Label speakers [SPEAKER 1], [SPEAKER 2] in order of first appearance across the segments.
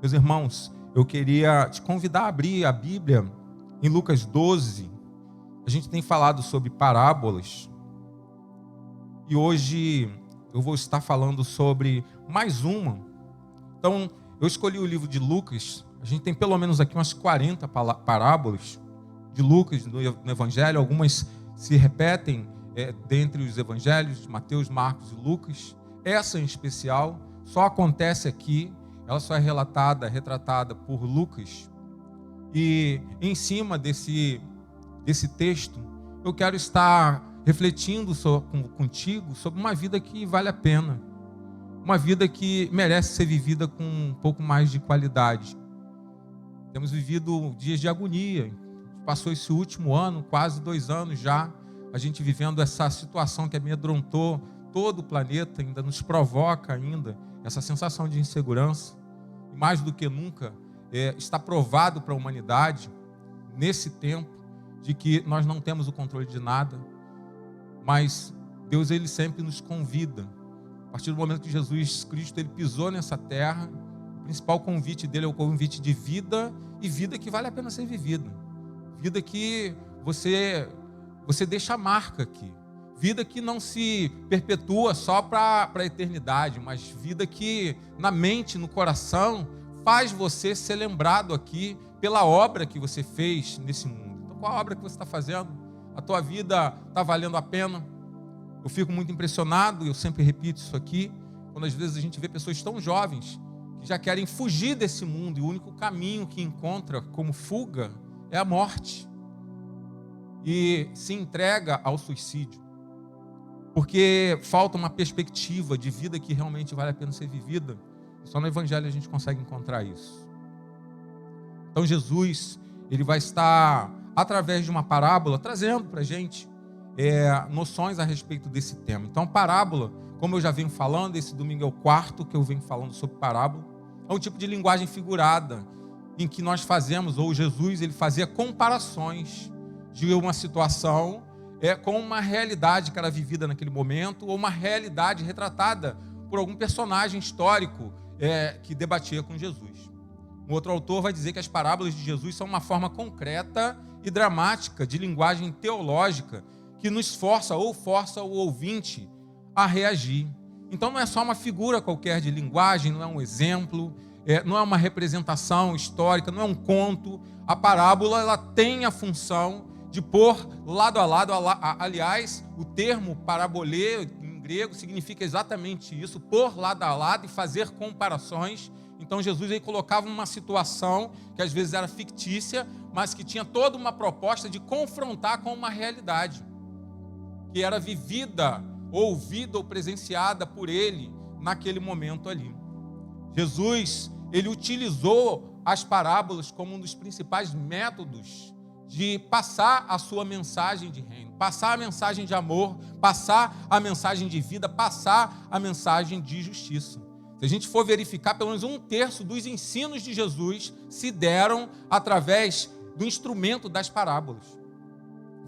[SPEAKER 1] Meus irmãos, eu queria te convidar a abrir a Bíblia em Lucas 12. A gente tem falado sobre parábolas e hoje eu vou estar falando sobre mais uma. Então, eu escolhi o livro de Lucas. A gente tem pelo menos aqui umas 40 parábolas de Lucas no Evangelho. Algumas se repetem dentre os evangelhos de Mateus, Marcos e Lucas. Essa em especial só acontece aqui. Ela só é retratada por Lucas. E em cima desse texto, eu quero estar refletindo contigo sobre uma vida que vale a pena. Uma vida que merece ser vivida com um pouco mais de qualidade. Temos vivido dias de agonia. Passou esse último ano, quase 2 anos já, a gente vivendo essa situação que amedrontou todo o planeta, ainda nos provoca ainda essa sensação de insegurança. E mais do que nunca, está provado para a humanidade, nesse tempo, de que nós não temos o controle de nada, mas Deus ele sempre nos convida. A partir do momento que Jesus Cristo ele pisou nessa terra, o principal convite dele é o convite de vida, e vida que vale a pena ser vivida. Vida que você deixa a marca aqui. Vida que não se perpetua só para a eternidade, mas vida que na mente, no coração, faz você ser lembrado aqui pela obra que você fez nesse mundo. Então, qual a obra que você está fazendo? A tua vida está valendo a pena? Eu fico muito impressionado, eu sempre repito isso aqui, quando às vezes a gente vê pessoas tão jovens que já querem fugir desse mundo e o único caminho que encontra como fuga é a morte. E se entrega ao suicídio. Porque falta uma perspectiva de vida que realmente vale a pena ser vivida. Só no Evangelho a gente consegue encontrar isso. Então Jesus, ele vai estar, através de uma parábola, trazendo para a gente noções a respeito desse tema. Então a parábola, como eu já venho falando, esse domingo é o 4º que eu venho falando sobre parábola, é um tipo de linguagem figurada, em que nós fazemos, ou Jesus, ele fazia comparações de uma situação com uma realidade que era vivida naquele momento, ou uma realidade retratada por algum personagem histórico que debatia com Jesus. Um outro autor vai dizer que as parábolas de Jesus são uma forma concreta e dramática de linguagem teológica que nos força ou força o ouvinte a reagir. Então não é só uma figura qualquer de linguagem, não é um exemplo, não é uma representação histórica, não é um conto. A parábola ela tem a função de pôr lado a lado, aliás, o termo parabolê em grego significa exatamente isso, pôr lado a lado e fazer comparações. Então Jesus aí colocava uma situação que às vezes era fictícia, mas que tinha toda uma proposta de confrontar com uma realidade que era vivida, ouvida ou presenciada por ele naquele momento ali. Jesus, ele utilizou as parábolas como um dos principais métodos de passar a sua mensagem de reino, passar a mensagem de amor, passar a mensagem de vida, passar a mensagem de justiça. Se a gente for verificar, pelo menos 1/3 dos ensinos de Jesus se deram através do instrumento das parábolas.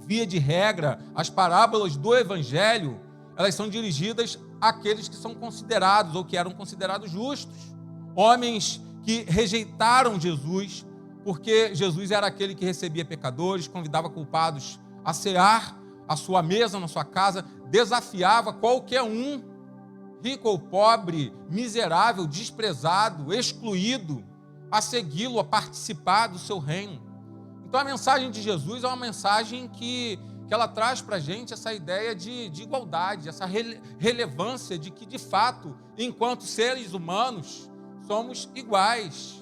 [SPEAKER 1] Via de regra, as parábolas do Evangelho, elas são dirigidas àqueles que são considerados ou que eram considerados justos. Homens que rejeitaram Jesus, porque Jesus era aquele que recebia pecadores, convidava culpados a cear à sua mesa, na sua casa, desafiava qualquer um, rico ou pobre, miserável, desprezado, excluído, a segui-lo, a participar do seu reino. Então a mensagem de Jesus é uma mensagem que ela traz para a gente essa ideia de igualdade, essa relevância de que, de fato, enquanto seres humanos, somos iguais.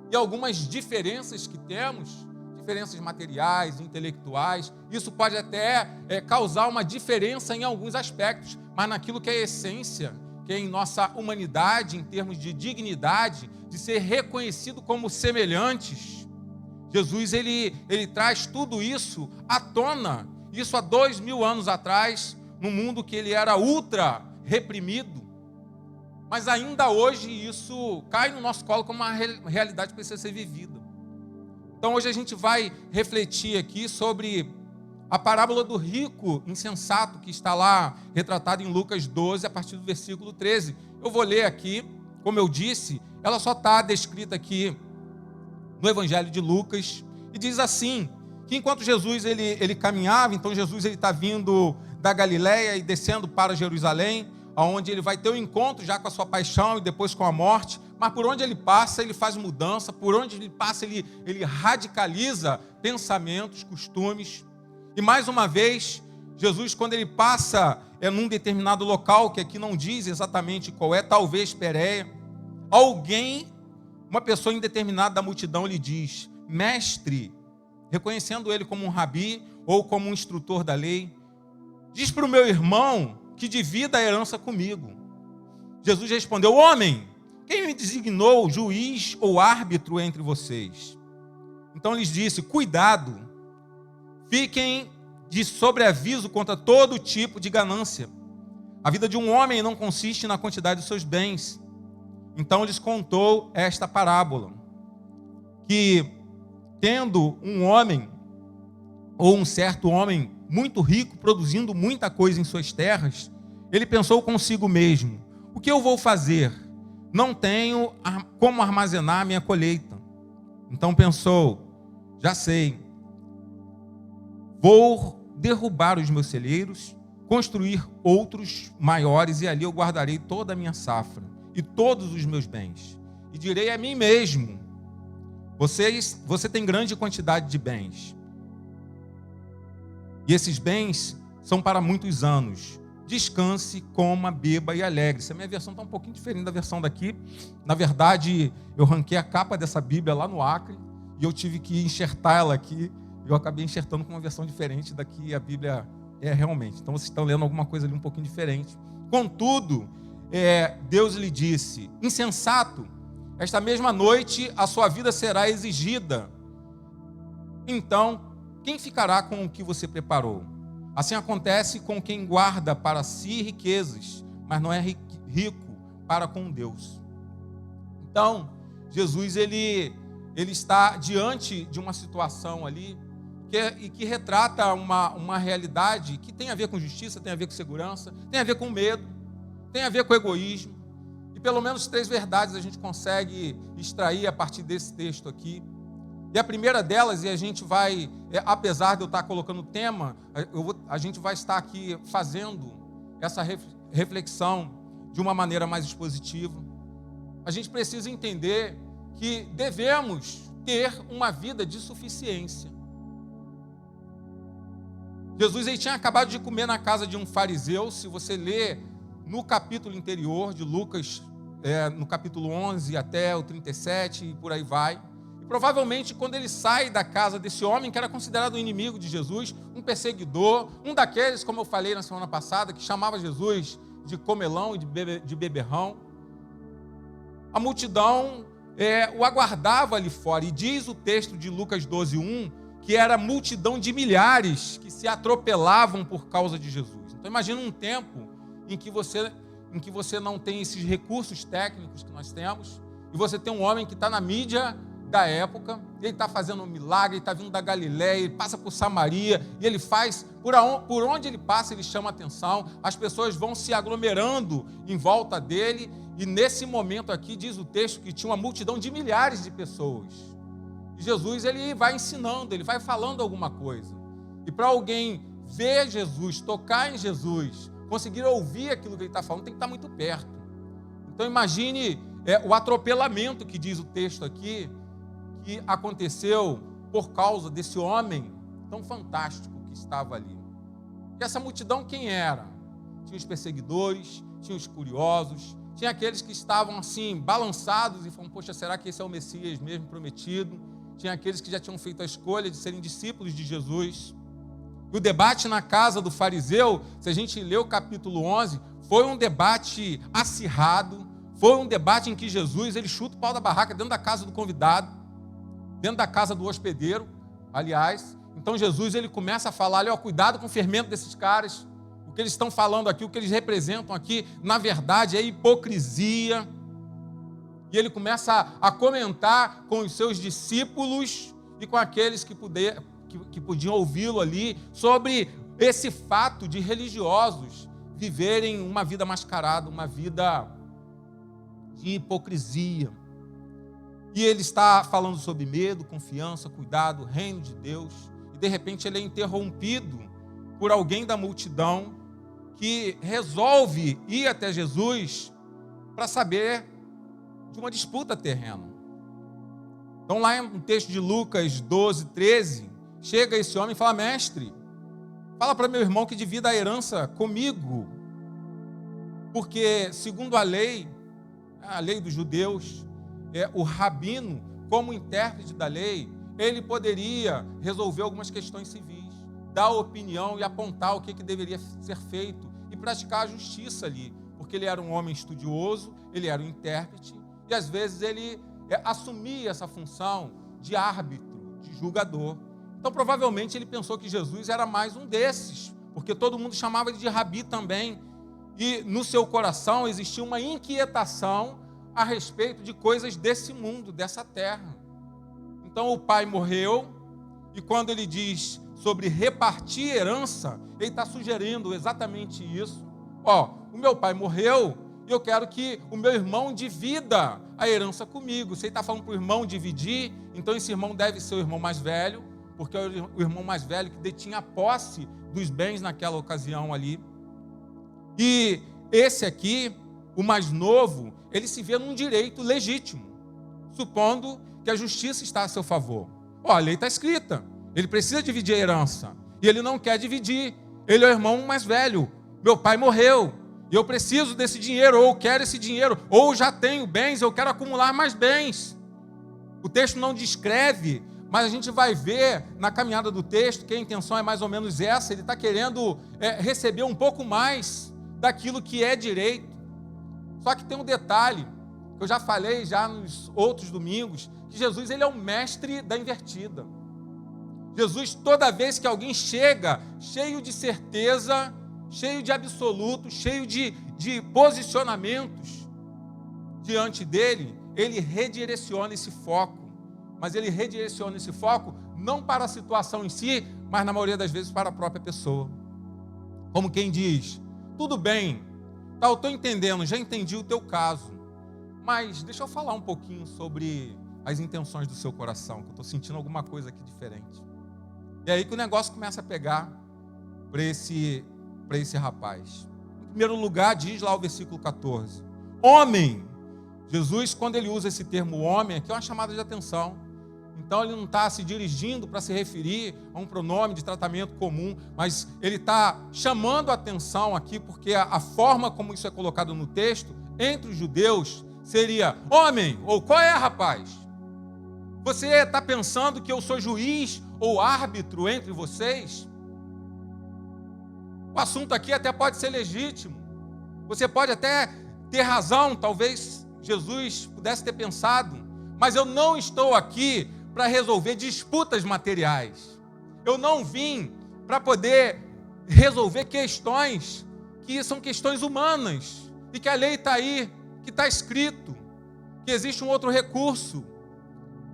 [SPEAKER 1] E algumas diferenças que temos, diferenças materiais, intelectuais, isso pode até causar uma diferença em alguns aspectos, mas naquilo que é a essência, que é em nossa humanidade, em termos de dignidade, de ser reconhecido como semelhantes, Jesus ele traz tudo isso à tona, isso há 2000 anos atrás, num mundo que ele era ultra reprimido, mas ainda hoje isso cai no nosso colo como uma realidade que precisa ser vivida. Então hoje a gente vai refletir aqui sobre a parábola do rico insensato, que está lá retratado em Lucas 12, a partir do versículo 13. Eu vou ler aqui como eu disse, ela só está descrita aqui no Evangelho de Lucas, e diz assim, que enquanto Jesus ele caminhava, então Jesus está vindo da Galileia e descendo para Jerusalém, onde ele vai ter um encontro já com a sua paixão e depois com a morte, mas por onde ele passa, ele faz mudança, por onde ele passa, ele radicaliza pensamentos, costumes, e mais uma vez, Jesus, quando ele passa num determinado local, que aqui não diz exatamente qual é, talvez Pérea, alguém, uma pessoa indeterminada da multidão lhe diz, mestre, reconhecendo ele como um rabi ou como um instrutor da lei, diz para o meu irmão que divida a herança comigo. Jesus respondeu, homem, quem me designou juiz ou árbitro entre vocês? Então lhes disse, cuidado, fiquem de sobreaviso contra todo tipo de ganância. A vida de um homem não consiste na quantidade de seus bens. Então lhes contou esta parábola, que tendo um homem, ou um certo homem muito rico, produzindo muita coisa em suas terras, ele pensou consigo mesmo, o que eu vou fazer? Não tenho como armazenar a minha colheita. Então pensou, já sei, vou derrubar os meus celeiros, construir outros maiores, e ali eu guardarei toda a minha safra e todos os meus bens. E direi a mim mesmo, você tem grande quantidade de bens, e esses bens são para muitos anos. Descanse, coma, beba e alegre-se. A minha versão está um pouquinho diferente da versão daqui. Na verdade, eu ranquei a capa dessa Bíblia lá no Acre e eu tive que enxertar ela aqui. Eu acabei enxertando com uma versão diferente da que a Bíblia é realmente. Então, vocês estão lendo alguma coisa ali um pouquinho diferente. Contudo, Deus lhe disse, insensato, esta mesma noite a sua vida será exigida. Então, quem ficará com o que você preparou? Assim acontece com quem guarda para si riquezas, mas não é rico para com Deus. Então, Jesus ele está diante de uma situação ali que retrata uma realidade que tem a ver com justiça, tem a ver com segurança, tem a ver com medo, tem a ver com egoísmo. E pelo menos 3 verdades a gente consegue extrair a partir desse texto aqui. E a primeira delas, e a gente vai, apesar de eu estar colocando o tema, a gente vai estar aqui fazendo essa reflexão de uma maneira mais expositiva. A gente precisa entender que devemos ter uma vida de suficiência. Jesus ele tinha acabado de comer na casa de um fariseu. Se você ler no capítulo anterior de Lucas, no capítulo 11 até o 37 e por aí vai, provavelmente, quando ele sai da casa desse homem, que era considerado um inimigo de Jesus, um perseguidor, um daqueles, como eu falei na semana passada, que chamava Jesus de comelão e de beberrão, a multidão o aguardava ali fora. E diz o texto de Lucas 12:1, que era multidão de milhares que se atropelavam por causa de Jesus. Então, imagina um tempo em que você não tem esses recursos técnicos que nós temos, e você tem um homem que está na mídia da época, ele está fazendo um milagre, ele está vindo da Galileia, ele passa por Samaria, e ele faz, por onde ele passa, ele chama atenção, as pessoas vão se aglomerando em volta dele, e nesse momento aqui, diz o texto, que tinha uma multidão de milhares de pessoas. E Jesus, ele vai ensinando, ele vai falando alguma coisa, e para alguém ver Jesus, tocar em Jesus, conseguir ouvir aquilo que ele está falando, tem que estar muito perto. Então imagine o atropelamento que diz o texto aqui, que aconteceu por causa desse homem tão fantástico que estava ali. E essa multidão quem era? Tinha os perseguidores, tinha os curiosos, tinha aqueles que estavam assim, balançados e falavam, poxa, será que esse é o Messias mesmo prometido? Tinha aqueles que já tinham feito a escolha de serem discípulos de Jesus. E o debate na casa do fariseu, se a gente ler o capítulo 11, foi um debate acirrado, foi um debate em que Jesus ele chuta o pau da barraca dentro da casa do convidado, dentro da casa do hospedeiro, aliás. Então Jesus ele começa a falar, olha, cuidado com o fermento desses caras, o que eles estão falando aqui, o que eles representam aqui, na verdade é hipocrisia. E ele começa a comentar com os seus discípulos e com aqueles que podiam ouvi-lo ali, sobre esse fato de religiosos viverem uma vida mascarada, uma vida de hipocrisia. E ele está falando sobre medo, confiança, cuidado, reino de Deus. E de repente ele é interrompido por alguém da multidão que resolve ir até Jesus para saber de uma disputa terrena. Então lá no texto de Lucas 12, 13, chega esse homem e fala: mestre, fala para meu irmão que divida a herança comigo. Porque segundo a lei dos judeus, o rabino, como intérprete da lei, ele poderia resolver algumas questões civis, dar opinião e apontar o que deveria ser feito e praticar a justiça ali, porque ele era um homem estudioso, ele era um intérprete e às vezes ele assumia essa função de árbitro, de julgador. Então provavelmente ele pensou que Jesus era mais um desses, porque todo mundo chamava ele de rabi também, e no seu coração existia uma inquietação a respeito de coisas desse mundo, dessa terra. Então o pai morreu, e quando ele diz sobre repartir herança, ele está sugerindo exatamente isso. O meu pai morreu, e eu quero que o meu irmão divida a herança comigo. Se ele está falando para o irmão dividir, então esse irmão deve ser o irmão mais velho, porque é o irmão mais velho que detinha a posse dos bens naquela ocasião ali. E esse aqui, o mais novo, ele se vê num direito legítimo, supondo que a justiça está a seu favor. A lei está escrita, ele precisa dividir a herança, e ele não quer dividir, ele é o irmão mais velho, meu pai morreu, e eu preciso desse dinheiro, ou quero esse dinheiro, ou já tenho bens, eu quero acumular mais bens. O texto não descreve, mas a gente vai ver na caminhada do texto que a intenção é mais ou menos essa, ele está querendo receber um pouco mais daquilo que é direito. Só que tem um detalhe, que eu já falei já nos outros domingos, que Jesus ele é o mestre da invertida. Jesus, toda vez que alguém chega cheio de certeza, cheio de absoluto, cheio de posicionamentos diante dele, ele redireciona esse foco. Mas ele redireciona esse foco não para a situação em si, mas na maioria das vezes para a própria pessoa. Como quem diz: tudo bem, eu estou entendendo, já entendi o teu caso, mas deixa eu falar um pouquinho sobre as intenções do seu coração, que eu estou sentindo alguma coisa aqui diferente. E aí que o negócio começa a pegar para esse rapaz. Em primeiro lugar, diz lá o versículo 14: homem. Jesus, quando ele usa esse termo homem, aqui é uma chamada de atenção. Então ele não está se dirigindo para se referir a um pronome de tratamento comum, mas ele está chamando a atenção aqui, porque a forma como isso é colocado no texto, entre os judeus, seria: homem, ou qual é, rapaz? Você está pensando que eu sou juiz ou árbitro entre vocês? O assunto aqui até pode ser legítimo, você pode até ter razão, talvez Jesus pudesse ter pensado, mas eu não estou aqui para resolver disputas materiais. Eu não vim para poder resolver questões que são questões humanas, e que a lei está aí, que está escrito, que existe um outro recurso.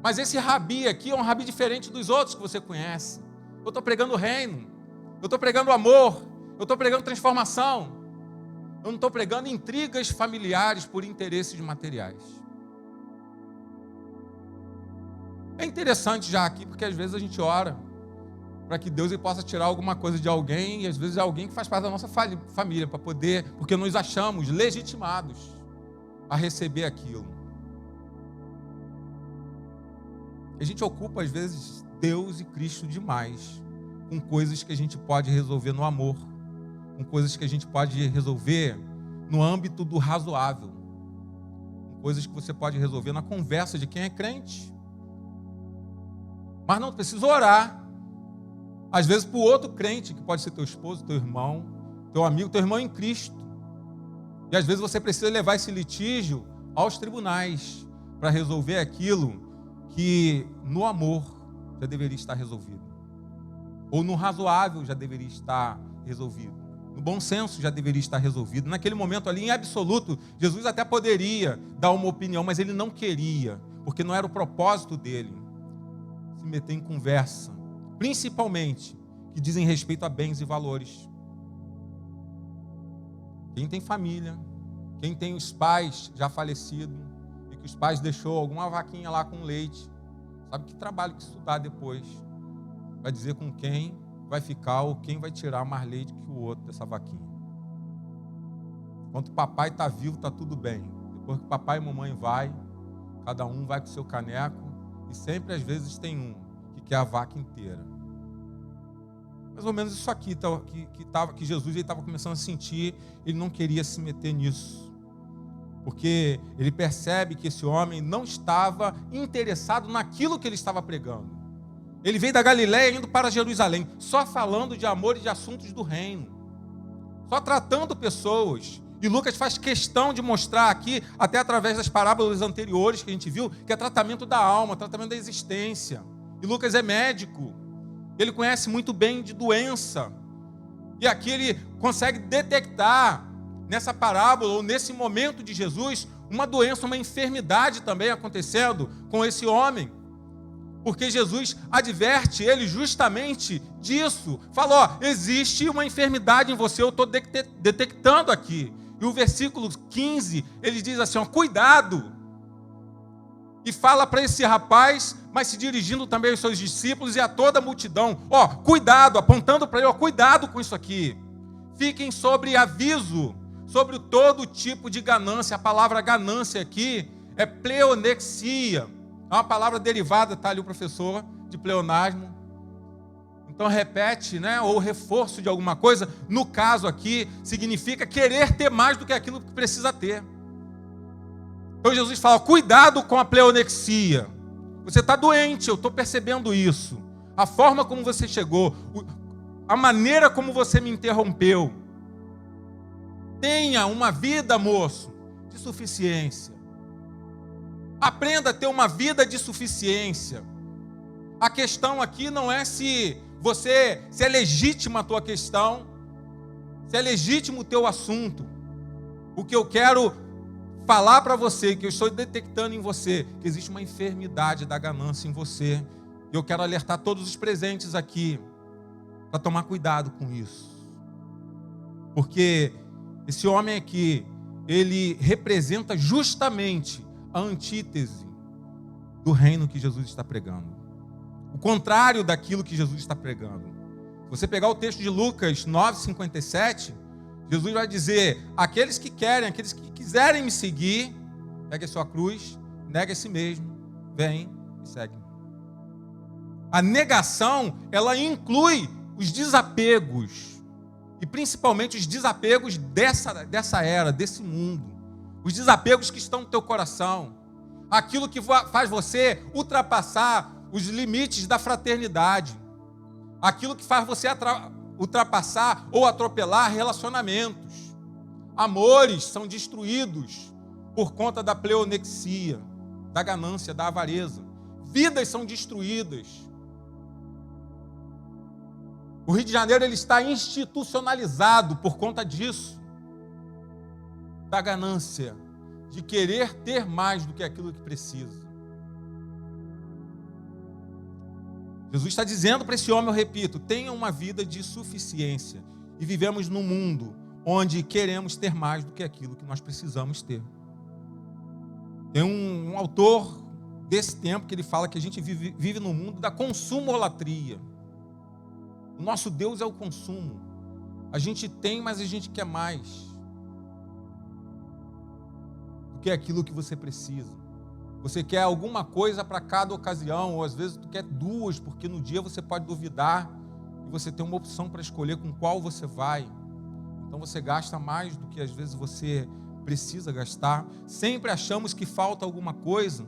[SPEAKER 1] Mas esse rabi aqui é um rabi diferente dos outros que você conhece. Eu estou pregando o reino, eu estou pregando o amor, eu estou pregando transformação. Eu não estou pregando intrigas familiares por interesses materiais. É interessante já aqui, porque às vezes a gente ora para que Deus possa tirar alguma coisa de alguém, e às vezes é alguém que faz parte da nossa família, para poder, porque nos achamos legitimados a receber aquilo. A gente ocupa às vezes Deus e Cristo demais com coisas que a gente pode resolver no amor, com coisas que a gente pode resolver no âmbito do razoável, com coisas que você pode resolver na conversa de quem é crente. Mas não precisa orar, às vezes, para o outro crente, que pode ser teu esposo, teu irmão, teu amigo, teu irmão em Cristo. E às vezes você precisa levar esse litígio aos tribunais para resolver aquilo que no amor já deveria estar resolvido, ou no razoável já deveria estar resolvido, no bom senso já deveria estar resolvido. Naquele momento ali, em absoluto, Jesus até poderia dar uma opinião, mas ele não queria, porque não era o propósito dele se meter em conversa, principalmente que dizem respeito a bens e valores. Quem tem família, Quem tem os pais já falecidos e que os pais deixou alguma vaquinha lá com leite, sabe que trabalho que estudar depois. Vai dizer com quem vai ficar ou quem vai tirar mais leite que o outro dessa vaquinha. Enquanto o papai está vivo, está tudo bem. Depois que o papai e mamãe vai, cada um vai com o seu caneco e sempre, às vezes, tem um que quer a vaca inteira. Mais ou menos isso aqui que Jesus estava começando a sentir, ele não queria se meter nisso. Porque ele percebe que esse homem não estava interessado naquilo que ele estava pregando. Ele veio da Galiléia indo para Jerusalém, só falando de amor e de assuntos do reino. Só tratando pessoas. E Lucas faz questão de mostrar aqui, até através das parábolas anteriores que a gente viu, que é tratamento da alma, tratamento da existência. E Lucas é médico. Ele conhece muito bem de doença. E aqui ele consegue detectar nessa parábola, ou nesse momento de Jesus, uma doença, uma enfermidade também acontecendo com esse homem. Porque Jesus adverte ele justamente disso. Falou, ó, existe uma enfermidade em você, eu estou detectando aqui. E o versículo 15, ele diz assim, ó, cuidado. E fala para esse rapaz, mas se dirigindo também aos seus discípulos e a toda a multidão. Ó, cuidado, apontando para ele, ó, cuidado com isso aqui. Fiquem sobre aviso, sobre todo tipo de ganância. A palavra ganância aqui é pleonexia. É uma palavra derivada, está ali o professor, de pleonasmo. Então repete, né, ou reforço de alguma coisa. No caso aqui, significa querer ter mais do que aquilo que precisa ter. Então Jesus fala, cuidado com a pleonexia. Você está doente, eu estou percebendo isso. A forma como você chegou, a maneira como você me interrompeu. Tenha uma vida, moço, de suficiência. Aprenda a ter uma vida de suficiência. A questão aqui não é se é legítima a tua questão, se é legítimo o teu assunto. O que eu quero falar para você, que eu estou detectando em você, que existe uma enfermidade da ganância em você. E eu quero alertar todos os presentes aqui para tomar cuidado com isso. Porque esse homem aqui, ele representa justamente a antítese do reino que Jesus está pregando. O contrário daquilo que Jesus está pregando. Se você pegar o texto de Lucas 9:57, Jesus vai dizer, aqueles que quiserem me seguir, pegue a sua cruz, negue a si mesmo, vem e segue. A negação, ela inclui os desapegos, e principalmente os desapegos dessa era, desse mundo. Os desapegos que estão no teu coração. Aquilo que faz você ultrapassar os limites da fraternidade. Aquilo que faz você ultrapassar ou atropelar relacionamentos. Amores são destruídos por conta da pleonexia, da ganância, da avareza. Vidas são destruídas. O Rio de Janeiro ele está institucionalizado por conta disso. Da ganância, de querer ter mais do que aquilo que precisa. Jesus está dizendo para esse homem, eu repito, tenha uma vida de suficiência. E vivemos num mundo onde queremos ter mais do que aquilo que nós precisamos ter. Tem um autor desse tempo que ele fala que a gente vive no mundo da consumolatria. O nosso Deus é o consumo. A gente tem, mas a gente quer mais do que aquilo que você precisa. Você quer alguma coisa para cada ocasião, ou às vezes tu quer duas, porque no dia você pode duvidar e você tem uma opção para escolher com qual você vai. Então você gasta mais do que às vezes você precisa gastar. Sempre achamos que falta alguma coisa.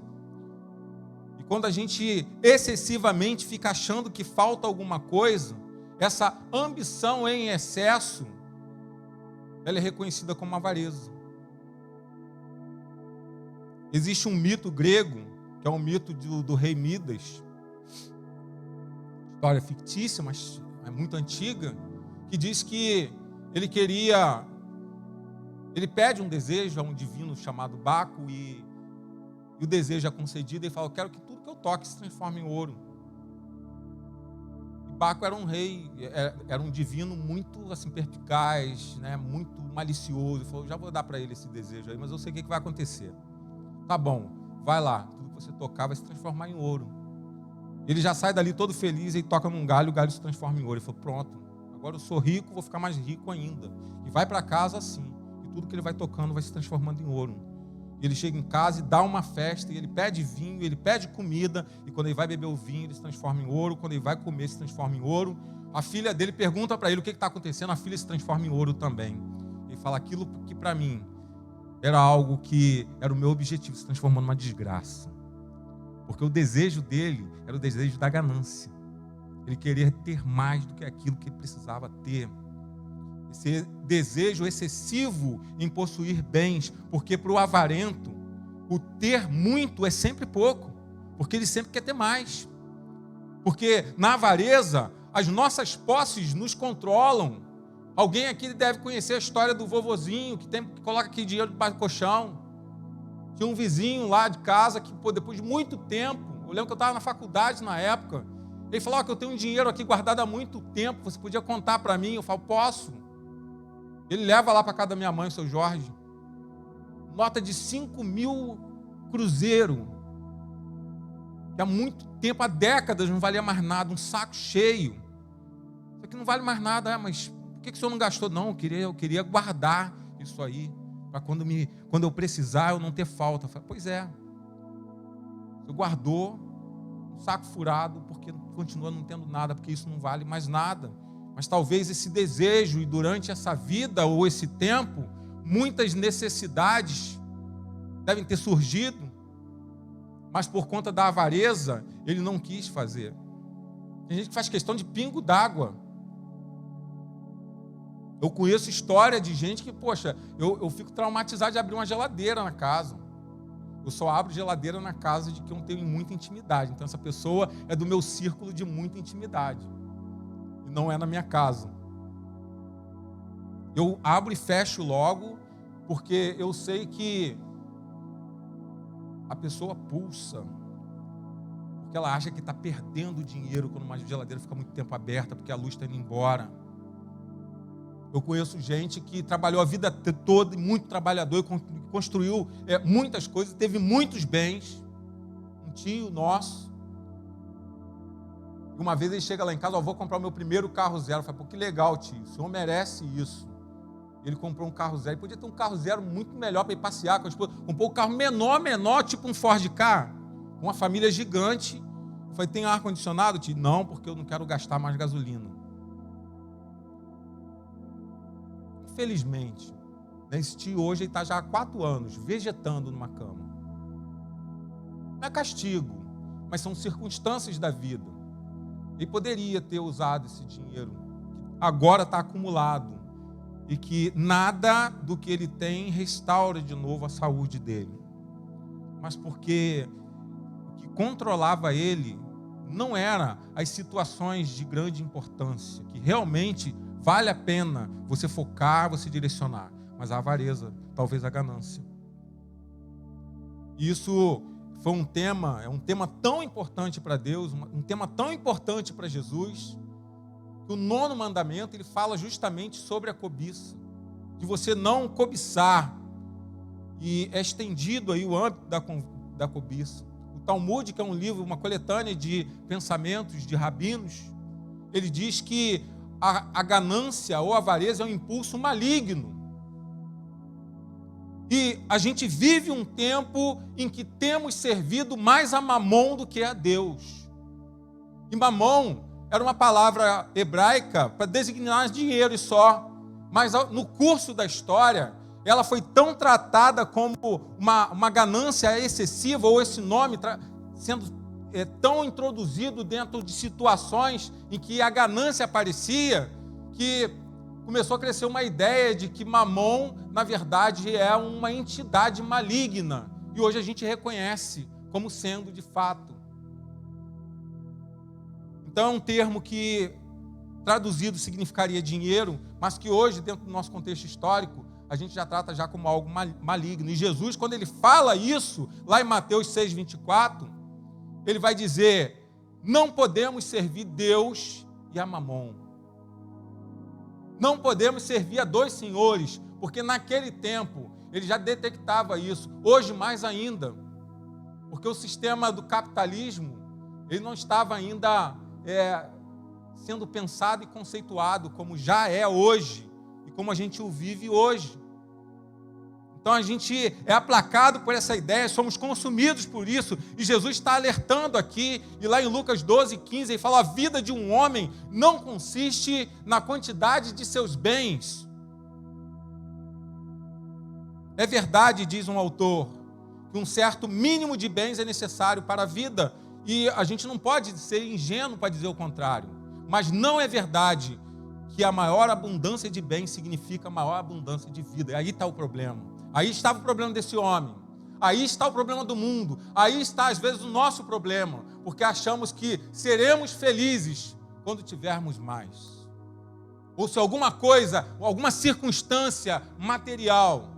[SPEAKER 1] E quando a gente excessivamente fica achando que falta alguma coisa, essa ambição em excesso, ela é reconhecida como avareza. Existe um mito grego, que é o mito do rei Midas, história fictícia, mas é muito antiga, que diz que ele pede um desejo a um divino chamado Baco, e o desejo é concedido, e ele fala, eu quero que tudo que eu toque se transforme em ouro. Baco era um rei, era um divino muito assim, perspicaz, né? Muito malicioso. Ele falou, já vou dar para ele esse desejo aí, mas eu sei o que vai acontecer. Tá bom, vai lá, tudo que você tocar vai se transformar em ouro. Ele já sai dali todo feliz e toca num galho, o galho se transforma em ouro. Ele falou, pronto, agora eu sou rico, vou ficar mais rico ainda. E vai para casa assim, e tudo que ele vai tocando vai se transformando em ouro. Ele chega em casa e dá uma festa, e ele pede vinho, ele pede comida, e quando ele vai beber o vinho, ele se transforma em ouro, quando ele vai comer, se transforma em ouro. A filha dele pergunta para ele o que está acontecendo, a filha se transforma em ouro também. Ele fala, aquilo que para mim era algo que era o meu objetivo, se transformou numa desgraça. Porque o desejo dele era o desejo da ganância. Ele queria ter mais do que aquilo que ele precisava ter. Esse desejo excessivo em possuir bens, porque para o avarento, o ter muito é sempre pouco, porque ele sempre quer ter mais. Porque na avareza, as nossas posses nos controlam. Alguém aqui deve conhecer a história do vovozinho, que coloca aqui dinheiro debaixo do colchão. Tinha um vizinho lá de casa que, depois de muito tempo, eu lembro que eu estava na faculdade na época, ele falou, que eu tenho um dinheiro aqui guardado há muito tempo, você podia contar para mim? Eu falo, posso. Ele leva lá para casa da minha mãe, o seu Jorge, nota de 5.000 cruzeiro, que há muito tempo, há décadas, não valia mais nada, um saco cheio. Isso aqui não vale mais nada, mas por que o senhor não gastou? Não, eu queria guardar isso aí, para quando eu precisar, eu não ter falta. Eu falei, pois é, você guardou um saco furado, porque continua não tendo nada, porque isso não vale mais nada. Mas talvez esse desejo, e durante essa vida ou esse tempo, muitas necessidades devem ter surgido, mas por conta da avareza, ele não quis fazer. Tem gente que faz questão de pingo d'água. Eu conheço história de gente que, poxa, eu fico traumatizado de abrir uma geladeira na casa. Eu só abro geladeira na casa de quem eu tenho muita intimidade. Então essa pessoa é do meu círculo de muita intimidade. Não é na minha casa. Eu abro e fecho logo, porque eu sei que a pessoa pulsa, porque ela acha que está perdendo dinheiro quando uma geladeira fica muito tempo aberta, porque a luz está indo embora. Eu conheço gente que trabalhou a vida toda, muito trabalhador, e construiu muitas coisas, teve muitos bens. Um tio nosso, uma vez ele chega lá em casa, vou comprar o meu primeiro carro zero. Eu falei, pô, que legal, tio, o senhor merece isso. Ele comprou um carro zero, ele podia ter um carro zero muito melhor para ir passear com a esposa. Comprou um carro menor, tipo um Ford Ka, uma família gigante. Eu falei, tem ar-condicionado, tio? Não, porque eu não quero gastar mais gasolina. Infelizmente, esse tio hoje está já há 4 anos, vegetando numa cama. Não é castigo, mas são circunstâncias da vida. Ele poderia ter usado esse dinheiro, que agora está acumulado, e que nada do que ele tem restaura de novo a saúde dele. Mas porque o que controlava ele não era as situações de grande importância, que realmente vale a pena você focar, você direcionar, mas a avareza, talvez a ganância. Isso foi é um tema tão importante para Deus, um tema tão importante para Jesus, que o 9º mandamento, ele fala justamente sobre a cobiça, de você não cobiçar, e é estendido aí o âmbito da cobiça. O Talmud, que é um livro, uma coletânea de pensamentos de rabinos, ele diz que a ganância ou a avareza é um impulso maligno. E a gente vive um tempo em que temos servido mais a Mamon do que a Deus. E Mamon era uma palavra hebraica para designar dinheiro e só. Mas no curso da história, ela foi tão tratada como uma ganância excessiva, ou esse nome sendo tão introduzido dentro de situações em que a ganância aparecia, que começou a crescer uma ideia de que Mamon, na verdade, é uma entidade maligna. E hoje a gente reconhece como sendo de fato. Então é um termo que, traduzido, significaria dinheiro, mas que hoje, dentro do nosso contexto histórico, a gente já trata já como algo maligno. E Jesus, quando ele fala isso, lá em Mateus 6,24, ele vai dizer, não podemos servir Deus e a Mamon. Não podemos servir a dois senhores, porque naquele tempo ele já detectava isso. Hoje mais ainda, porque o sistema do capitalismo ele não estava ainda sendo pensado e conceituado como já é hoje e como a gente o vive hoje. Então a gente é aplacado por essa ideia, somos consumidos por isso, e Jesus está alertando aqui, e lá em Lucas 12:15, ele fala: a vida de um homem não consiste na quantidade de seus bens. É verdade, diz um autor, que um certo mínimo de bens é necessário para a vida, e a gente não pode ser ingênuo para dizer o contrário, mas não é verdade que a maior abundância de bens significa maior abundância de vida. E aí está o problema. Aí estava o problema desse homem, aí está o problema do mundo, aí está às vezes o nosso problema, porque achamos que seremos felizes quando tivermos mais. Ou se alguma coisa, alguma circunstância material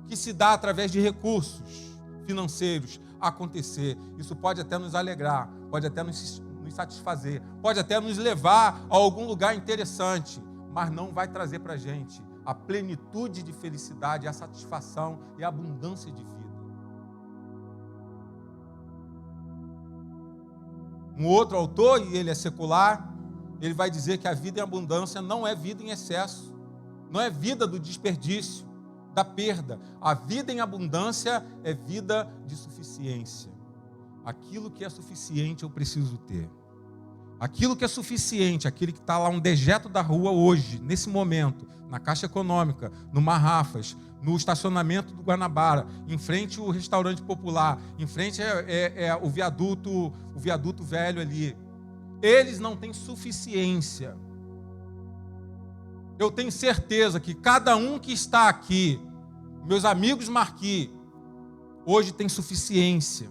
[SPEAKER 1] que se dá através de recursos financeiros acontecer, isso pode até nos alegrar, pode até nos satisfazer, pode até nos levar a algum lugar interessante, mas não vai trazer para a gente a plenitude de felicidade, a satisfação e a abundância de vida. Um outro autor, e ele é secular, ele vai dizer que a vida em abundância não é vida em excesso, não é vida do desperdício, da perda. A vida em abundância é vida de suficiência. Aquilo que é suficiente eu preciso ter. Aquilo que é suficiente, aquele que está lá um dejeto da rua hoje, nesse momento, na Caixa Econômica, no Marrafas, no estacionamento do Guanabara, em frente ao restaurante popular, em frente o viaduto velho ali. Eles não têm suficiência. Eu tenho certeza que cada um que está aqui, meus amigos Marquis, hoje tem suficiência.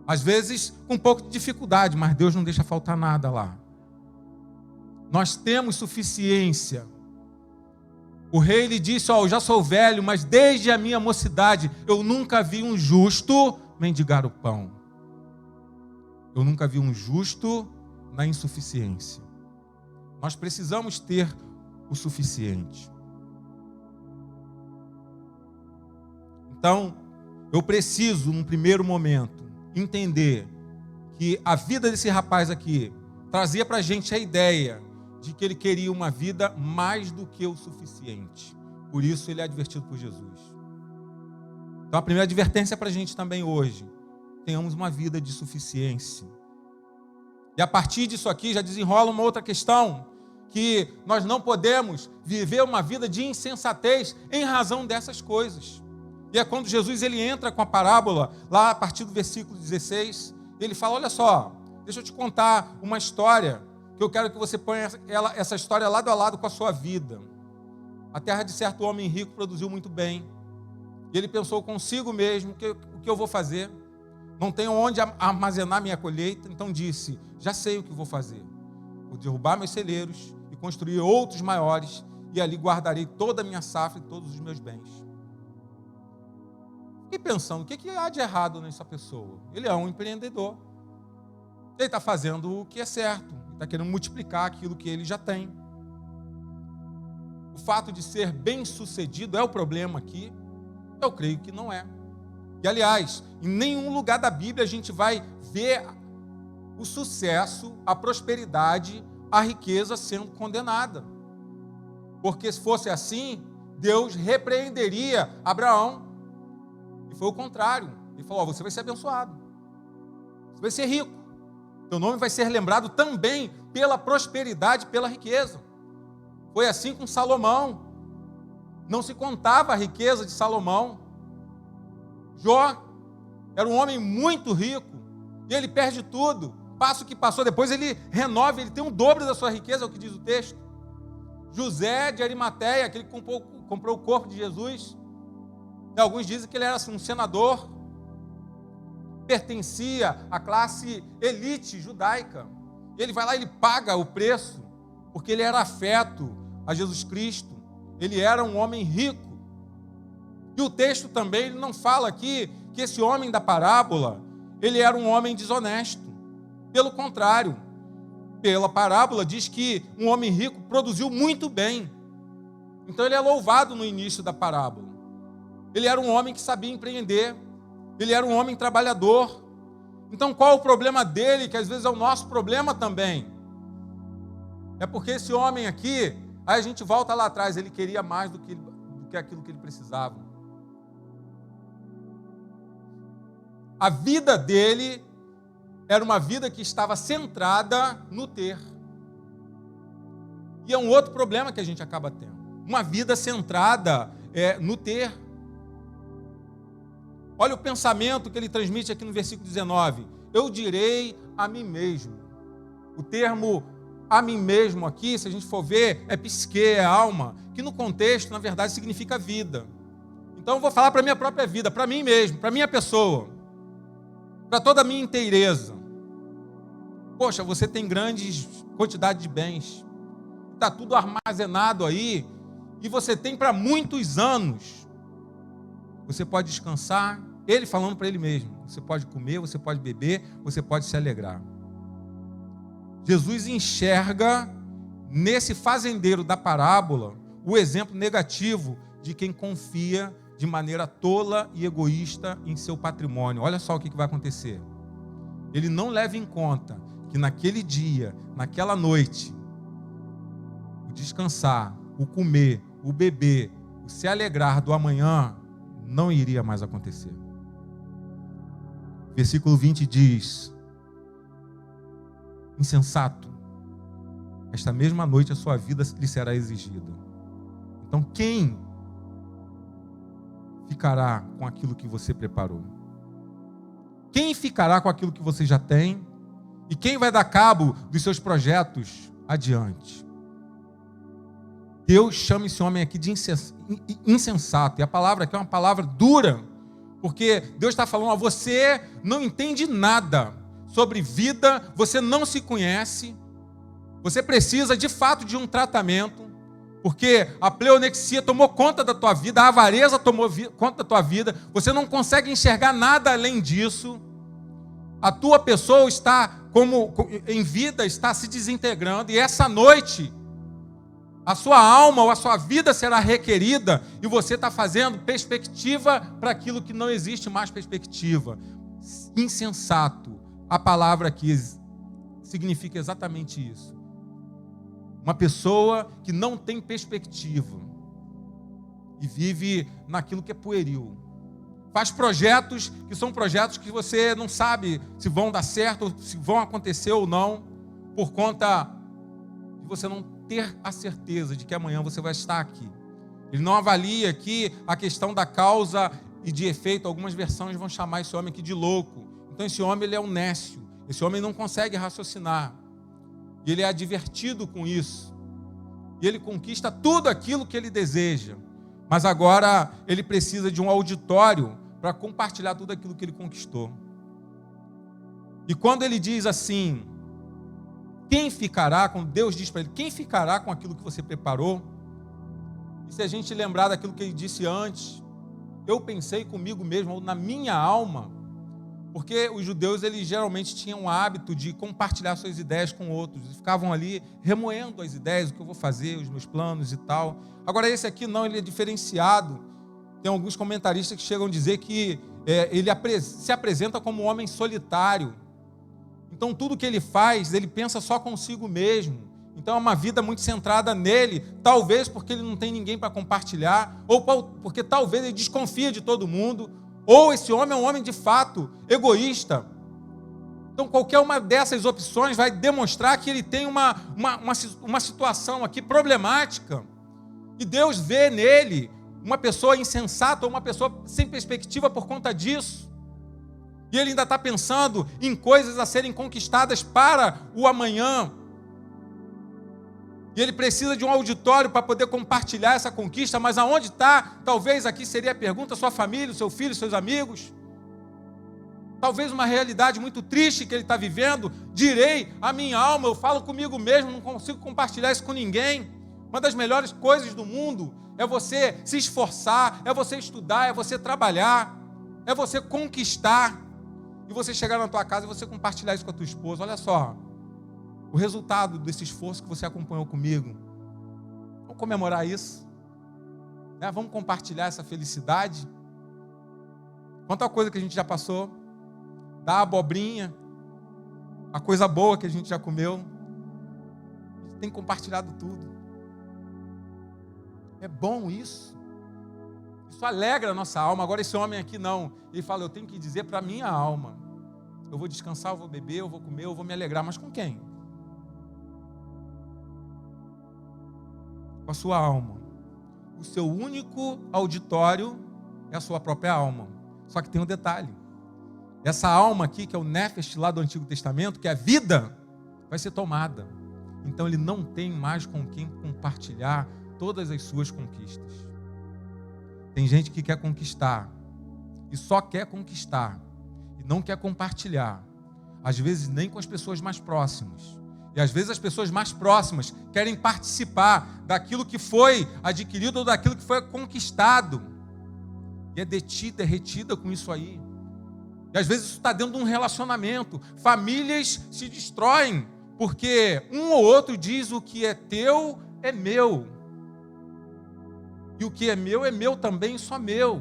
[SPEAKER 1] Às vezes com um pouco de dificuldade, mas Deus não deixa faltar nada lá. Nós temos suficiência. O rei lhe disse: eu já sou velho, mas desde a minha mocidade eu nunca vi um justo mendigar o pão. Eu nunca vi um justo na insuficiência. Nós precisamos ter o suficiente. Então, eu preciso, num primeiro momento, entender que a vida desse rapaz aqui trazia para a gente a ideia de que ele queria uma vida mais do que o suficiente. Por isso ele é advertido por Jesus. Então a primeira advertência para a gente também hoje: tenhamos uma vida de suficiência. E a partir disso aqui já desenrola uma outra questão, que nós não podemos viver uma vida de insensatez em razão dessas coisas. E é quando Jesus ele entra com a parábola, lá a partir do versículo 16, ele fala: olha só, deixa eu te contar uma história, que eu quero que você ponha essa história lado a lado com a sua vida. A terra de certo homem rico produziu muito bem. E ele pensou consigo mesmo: o que eu vou fazer? Não tenho onde armazenar minha colheita. Então disse: já sei o que vou fazer. Vou derrubar meus celeiros e construir outros maiores, e ali guardarei toda a minha safra e todos os meus bens. Fiquei pensando, o que há de errado nessa pessoa? Ele é um empreendedor. Ele está fazendo o que é certo. Ele está querendo multiplicar aquilo que ele já tem. O fato de ser bem-sucedido é o problema aqui? Eu creio que não é. E, aliás, em nenhum lugar da Bíblia a gente vai ver o sucesso, a prosperidade, a riqueza sendo condenada. Porque se fosse assim, Deus repreenderia Abraão. E foi o contrário. Ele falou: você vai ser abençoado. Você vai ser rico. Teu nome vai ser lembrado também pela prosperidade, pela riqueza. Foi assim com Salomão. Não se contava a riqueza de Salomão. Jó era um homem muito rico. E ele perde tudo. Passa o que passou, depois ele renova, ele tem um dobro da sua riqueza, é o que diz o texto. José de Arimateia, aquele que comprou o corpo de Jesus. E alguns dizem que ele era um senador, pertencia à classe elite judaica. E ele vai lá e ele paga o preço, porque ele era afeto a Jesus Cristo. Ele era um homem rico. E o texto também ele não fala aqui que esse homem da parábola, ele era um homem desonesto. Pelo contrário, pela parábola, diz que um homem rico produziu muito bem. Então ele é louvado no início da parábola. Ele era um homem que sabia empreender. Ele era um homem trabalhador. Então qual é o problema dele, que às vezes é o nosso problema também? É porque esse homem aqui, aí a gente volta lá atrás, ele queria mais do que aquilo que ele precisava. A vida dele era uma vida que estava centrada no ter. E é um outro problema que a gente acaba tendo. Uma vida centrada no ter. Olha o pensamento que ele transmite aqui no versículo 19. Eu direi a mim mesmo. O termo a mim mesmo aqui, se a gente for ver, é psique, é alma, que no contexto, na verdade, significa vida. Então eu vou falar para a minha própria vida, para mim mesmo, para a minha pessoa, para toda a minha inteireza. Poxa, você tem grandes quantidades de bens, está tudo armazenado aí, e você tem para muitos anos. Você pode descansar, ele falando para ele mesmo, você pode comer, você pode beber, você pode se alegrar. Jesus enxerga nesse fazendeiro da parábola o exemplo negativo de quem confia de maneira tola e egoísta em seu patrimônio. Olha só o que vai acontecer. Ele não leva em conta que naquele dia, naquela noite, o descansar, o comer, o beber, o se alegrar do amanhã não iria mais acontecer. Versículo 20 diz: insensato, esta mesma noite a sua vida lhe será exigida. Então quem ficará com aquilo que você preparou? Quem ficará com aquilo que você já tem? E quem vai dar cabo dos seus projetos adiante? Deus chama esse homem aqui de insensato. E a palavra aqui é uma palavra dura, porque Deus está falando: você não entende nada sobre vida, você não se conhece, você precisa de fato de um tratamento, porque a pleonexia tomou conta da tua vida, a avareza tomou conta da tua vida, você não consegue enxergar nada além disso. A tua pessoa está em vida, está se desintegrando, e essa noite a sua alma ou a sua vida será requerida, e você está fazendo perspectiva para aquilo que não existe mais perspectiva. Insensato, a palavra aqui significa exatamente isso. Uma pessoa que não tem perspectiva e vive naquilo que é pueril. Faz projetos que são projetos que você não sabe se vão dar certo, se vão acontecer ou não, por conta de você não ter a certeza de que amanhã você vai estar aqui. Ele não avalia aqui a questão da causa e de efeito. Algumas versões vão chamar esse homem aqui de louco. Então esse homem, ele é um nécio. Esse homem não consegue raciocinar. E ele é advertido com isso. E ele conquista tudo aquilo que ele deseja. Mas agora ele precisa de um auditório para compartilhar tudo aquilo que ele conquistou. E quando ele diz assim: quem ficará, quando Deus diz para ele, quem ficará com aquilo que você preparou? E se a gente lembrar daquilo que ele disse antes, eu pensei comigo mesmo, ou na minha alma, porque os judeus, eles geralmente tinham o hábito de compartilhar suas ideias com outros, eles ficavam ali remoendo as ideias, o que eu vou fazer, os meus planos e tal. Agora esse aqui não, ele é diferenciado. Tem alguns comentaristas que chegam a dizer que ele se apresenta como um homem solitário. Então tudo que ele faz, ele pensa só consigo mesmo. Então é uma vida muito centrada nele, talvez porque ele não tem ninguém para compartilhar, ou porque talvez ele desconfia de todo mundo, ou esse homem é um homem de fato egoísta. Então qualquer uma dessas opções vai demonstrar que ele tem uma situação aqui problemática. E Deus vê nele uma pessoa insensata, ou uma pessoa sem perspectiva por conta disso. E ele ainda está pensando em coisas a serem conquistadas para o amanhã. E ele precisa de um auditório para poder compartilhar essa conquista, mas aonde está? Talvez aqui seria a pergunta: sua família, o seu filho, seus amigos. Talvez uma realidade muito triste que ele está vivendo. Direi a minha alma, eu falo comigo mesmo, não consigo compartilhar isso com ninguém. Uma das melhores coisas do mundo é você se esforçar, é você estudar, é você trabalhar, é você conquistar. E você chegar na tua casa e você compartilhar isso com a tua esposa. Olha só, o resultado desse esforço que você acompanhou comigo. Vamos comemorar isso, né? Vamos compartilhar essa felicidade. Quanta coisa que a gente já passou, da abobrinha, a coisa boa que a gente já comeu, a gente tem compartilhado tudo. É bom isso. Isso alegra a nossa alma. Agora esse homem aqui não. Ele fala, eu tenho que dizer para a minha alma. Eu vou descansar, eu vou beber, eu vou comer, eu vou me alegrar. Mas com quem? Com a sua alma. O seu único auditório é a sua própria alma. Só que tem um detalhe. Essa alma aqui, que é o Nefesh lá do Antigo Testamento, que é a vida, vai ser tomada. Então ele não tem mais com quem compartilhar todas as suas conquistas. Tem gente que quer conquistar e só quer conquistar e não quer compartilhar. Às vezes nem com as pessoas mais próximas. E às vezes as pessoas mais próximas querem participar daquilo que foi adquirido ou daquilo que foi conquistado. E é detida, é retida com isso aí. E às vezes isso está dentro de um relacionamento. Famílias se destroem porque um ou outro diz o que é teu é meu. E o que é meu também, só meu.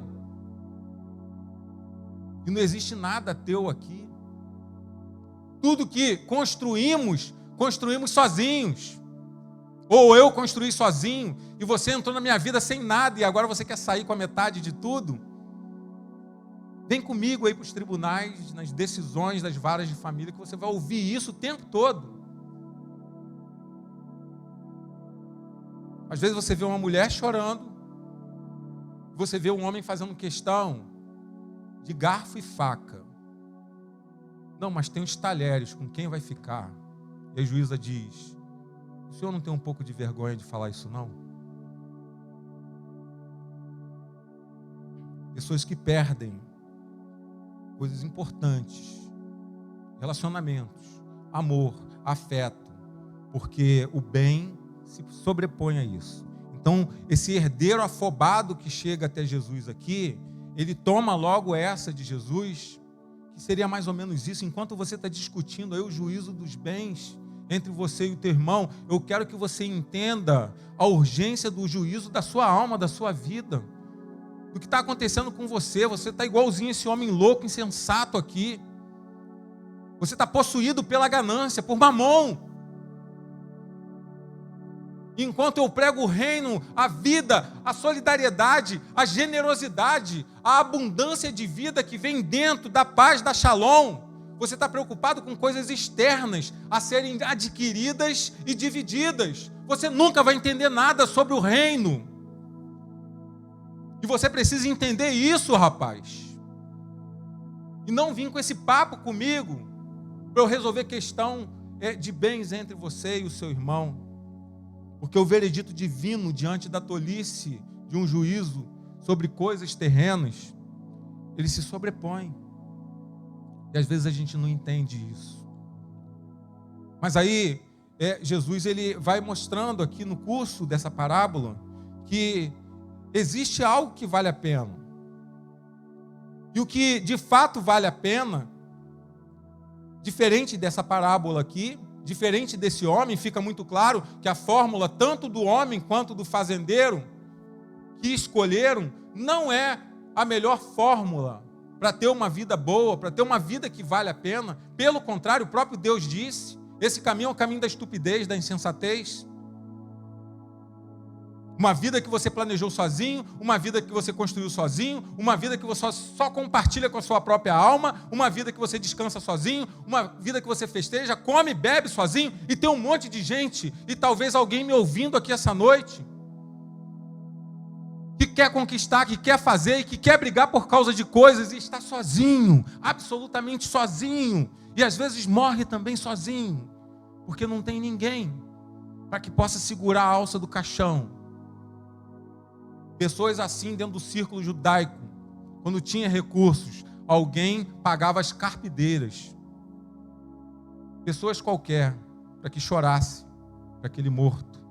[SPEAKER 1] E não existe nada teu aqui. Tudo que construímos sozinhos. Ou eu construí sozinho, e você entrou na minha vida sem nada, e agora você quer sair com a metade de tudo? Vem comigo aí para os tribunais, nas decisões das varas de família, que você vai ouvir isso o tempo todo. Às vezes você vê uma mulher chorando, você vê um homem fazendo questão de garfo e faca. Não, mas tem os talheres, com quem vai ficar? E a juíza diz, o senhor não tem um pouco de vergonha de falar isso, não? Pessoas que perdem coisas importantes, relacionamentos, amor, afeto, porque o bem se sobrepõe a isso. Então, esse herdeiro afobado que chega até Jesus aqui, ele toma logo essa de Jesus, que seria mais ou menos isso. Enquanto você está discutindo aí o juízo dos bens entre você e o teu irmão, eu quero que você entenda a urgência do juízo da sua alma, da sua vida, do que está acontecendo com você. Você está igualzinho esse homem louco, insensato aqui. Você está possuído pela ganância, por mamon. Enquanto eu prego o reino, a vida, a solidariedade, a generosidade, a abundância de vida que vem dentro da paz, da shalom, você está preocupado com coisas externas a serem adquiridas e divididas. Você nunca vai entender nada sobre o reino. E você precisa entender isso, rapaz. E não vir com esse papo comigo para eu resolver questão de bens entre você e o seu irmão. Porque o veredito divino diante da tolice de um juízo sobre coisas terrenas, ele se sobrepõe. E às vezes a gente não entende isso. Mas aí, Jesus ele vai mostrando aqui no curso dessa parábola que existe algo que vale a pena. E o que de fato vale a pena, diferente dessa parábola aqui, diferente desse homem, fica muito claro que a fórmula, tanto do homem quanto do fazendeiro, que escolheram, não é a melhor fórmula para ter uma vida boa, para ter uma vida que vale a pena. Pelo contrário, o próprio Deus disse, esse caminho é o caminho da estupidez, da insensatez. Uma vida que você planejou sozinho, uma vida que você construiu sozinho, uma vida que você só compartilha com a sua própria alma, uma vida que você descansa sozinho, uma vida que você festeja, come, bebe sozinho, e tem um monte de gente, e talvez alguém me ouvindo aqui essa noite, que quer conquistar, que quer fazer e que quer brigar por causa de coisas e está sozinho, absolutamente sozinho, e às vezes morre também sozinho, porque não tem ninguém para que possa segurar a alça do caixão. Pessoas assim dentro do círculo judaico, quando tinha recursos, alguém pagava as carpideiras. Pessoas qualquer, para que chorasse para aquele morto.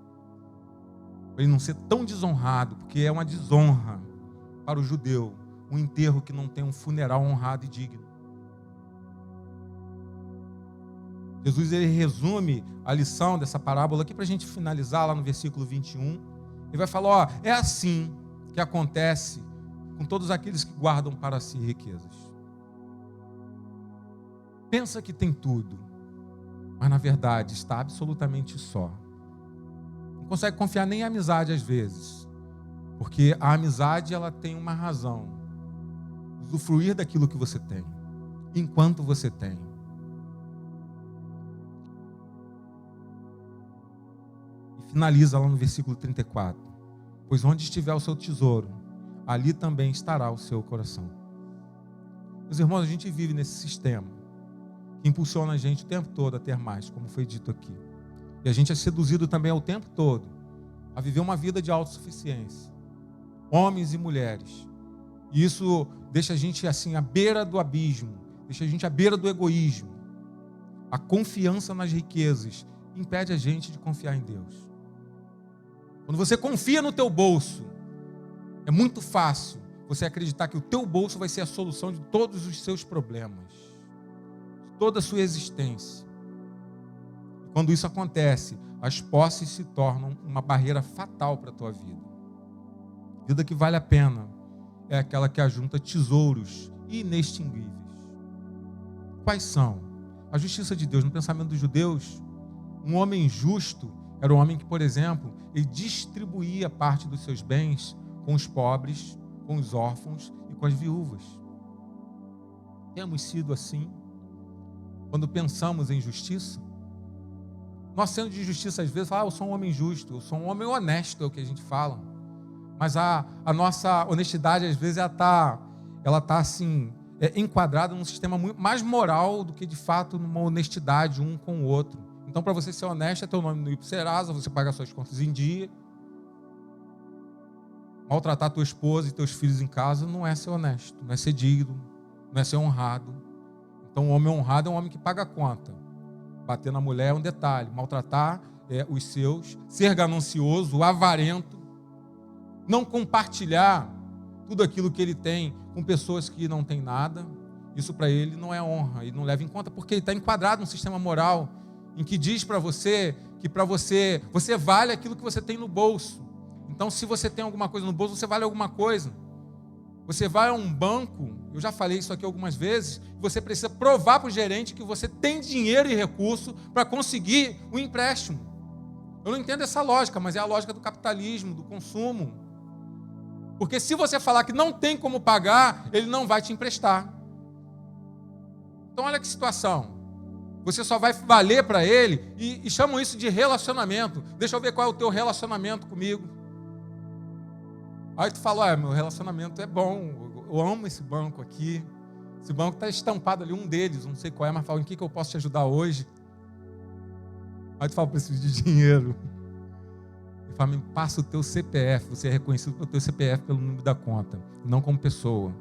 [SPEAKER 1] Para ele não ser tão desonrado, porque é uma desonra para o judeu, um enterro que não tem um funeral honrado e digno. Jesus ele resume a lição dessa parábola aqui para a gente finalizar lá no versículo 21. Ele vai falar, ó, é assim que acontece com todos aqueles que guardam para si riquezas. Pensa que tem tudo, mas na verdade está absolutamente só. Não consegue confiar nem em amizade às vezes, porque a amizade ela tem uma razão, usufruir daquilo que você tem, enquanto você tem. E finaliza lá no versículo 34. Pois onde estiver o seu tesouro, ali também estará o seu coração. Meus irmãos, a gente vive nesse sistema que impulsiona a gente o tempo todo a ter mais, como foi dito aqui. E a gente é seduzido também o tempo todo a viver uma vida de autossuficiência. Homens e mulheres. E isso deixa a gente assim à beira do abismo, deixa a gente à beira do egoísmo. A confiança nas riquezas impede a gente de confiar em Deus. Quando você confia no teu bolso, é muito fácil você acreditar que o teu bolso vai ser a solução de todos os seus problemas, de toda a sua existência. E quando isso acontece, as posses se tornam uma barreira fatal para a tua vida. A vida que vale a pena é aquela que ajunta tesouros inextinguíveis. Quais são? A justiça de Deus. No pensamento dos judeus, um homem justo era um homem que, por exemplo, ele distribuía parte dos seus bens com os pobres, com os órfãos e com as viúvas. Temos sido assim quando pensamos em justiça? Nós, sendo de justiça, às vezes, falamos, eu sou um homem justo, eu sou um homem honesto, é o que a gente fala. Mas a nossa honestidade, às vezes, ela tá assim, enquadrada num sistema muito mais moral do que, de fato, numa honestidade um com o outro. Então, para você ser honesto, é teu nome no IP Serasa, você paga suas contas em dia. Maltratar tua esposa e teus filhos em casa não é ser honesto, não é ser digno, não é ser honrado. Então, o homem honrado é um homem que paga a conta. Bater na mulher é um detalhe, maltratar os seus, ser ganancioso, avarento, não compartilhar tudo aquilo que ele tem com pessoas que não têm nada. Isso para ele não é honra, ele não leva em conta, porque ele está enquadrado num sistema moral em que diz para você que para você vale aquilo que você tem no bolso. Então, se você tem alguma coisa no bolso, você vale alguma coisa. Você vai a um banco, eu já falei isso aqui algumas vezes, você precisa provar para o gerente que você tem dinheiro e recurso para conseguir o empréstimo. Eu não entendo essa lógica, mas é a lógica do capitalismo, do consumo. Porque se você falar que não tem como pagar, ele não vai te emprestar. Então olha que situação. Você só vai valer para ele e chamam isso de relacionamento. Deixa eu ver qual é o teu relacionamento comigo. Aí tu fala, meu relacionamento é bom, eu amo esse banco aqui. Esse banco está estampado ali, um deles, não sei qual é, mas fala, em que eu posso te ajudar hoje? Aí tu fala, preciso de dinheiro. Ele fala, me passa o teu CPF, você é reconhecido pelo teu CPF, pelo número da conta, não como pessoa.